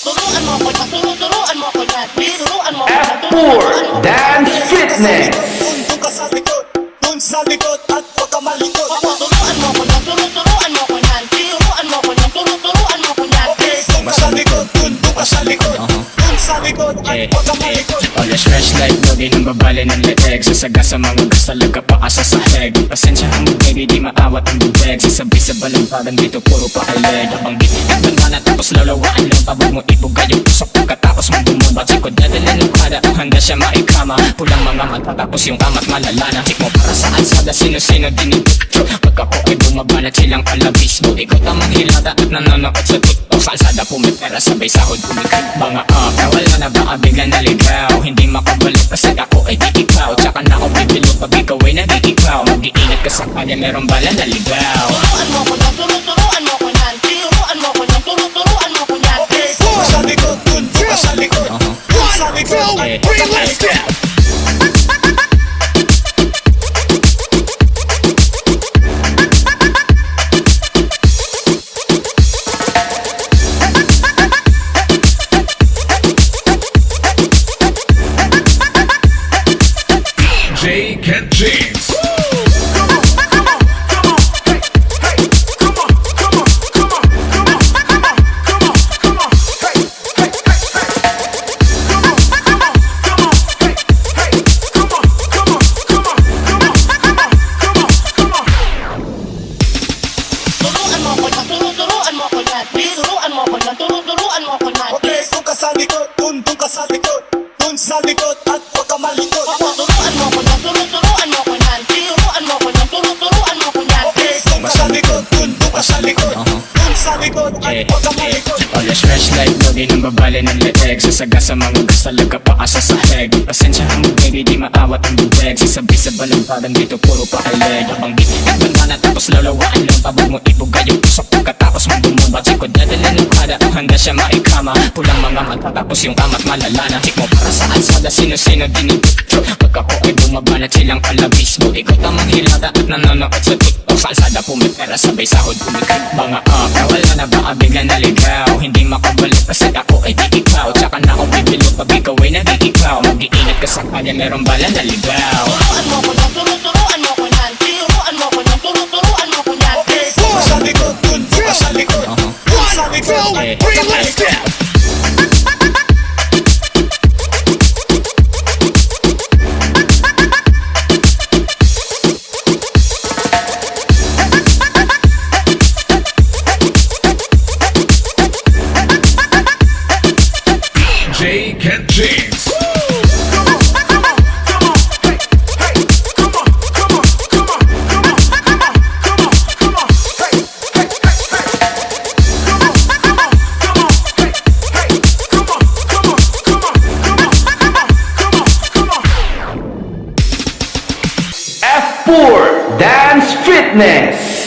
Turuan mo ko yan, turuan mo ko yan. Turuan mo ko yan, F4 Dance Fitness. Dun ka sa likod, dun sa likod at huwag ka malikot. Turuan mo ko yan, turuan mo ko yan. Turuan mo ko yan, turuan mo ko yan. Dun ka sa likod, dun ka sa likod. Dun sa likod at huwag ka malikot. Always fresh like lodi nang babali ng leeg. Sasaga sa mga gas talaga paasa sa heg. Pasensya ang baby di maawat ang bubeg. Sasabi sa balampagan dito puro paaleg. Abang gitigag na tapos lalawaan lang. Pabag mo ibuga yung pusok pagkatapos mo bumubat. Sikod dadala ng kada hanggang siya maikama. Pulang mga mata tapos yung kamat malalana. Tik mo para sa ansada sino-sino dinibutro. Pag ako ay bumabanat silang alabismo. Ikaw tamang hilata at nanonood sa TikTok. Sa ansada pumipera sabay sahod pumikit. Mga wala na baka bigla naligaw. Hindi makabalik kasi ako ay di ikaw. Tsaka na ako bibilo pag ikaw ay nag-iikaw. Mag-iingat ka sa kanya merong bala naligaw. Turuan mo ko yan, turuan mo ko yan. Turuan mo ko yan, turuan mo ko yan. Dun ka sa likod, dun ka sa likod. Dun sa likod at huwag ka malikot. J. Kent James. Turuan mo ko yan, turuan mo ko yan. Turuan mo ko yan, turuan mo ko yan. Okay, dun ka sa likod, dun ka sa likod. Dun sa likod at huwag ka malikot. Turuan mo ko yan, turuan mo ko yan. Turuan mo ko yan, turuan mo ko yan. Okay, dun ka sa likod, dun ka sa likod. Dun sa likod at huwag ka malikot. Always fresh like lodi nang babali ng leeg. Sasaga sa mga gas talaga paasa sa heg. Pasensya ang baby di maawat ang bubeg. Sasabi sa balampagan dito puro paaleg. Abang gitigag na tapos lalawaan lang. Pabag mo ibuga yung pusok pagkatapos mo bumubat. Sikod dadala ng kada hanggang siya maikama. Pulang mga mata tapos yung kamat malalana. Tik mo para sa ansada sino-sino dinibutro. Pag ako ay bumabanat silang alabismo. Ikaw tamang hilata at nanonood sa TikTok. Sa ansada pumipera sabay sahod pumikit. Mga wala na baka bigla naligaw. Hindi makabalik kasi ako ay di ikaw. Tsaka na ako bibilo pag ikaw ay nag-iikaw. Mag-iingat ka sa kanya merong bala naligaw. Turuan mo ko yan, turuan mo ko yan. Turuan mo ko yan, turuan mo ko yan. Okay, dun ka sa likod, dun ka sa likod. Dun sa likod at huwag ka malikot. J. Kent James. F4 Dance Fitness.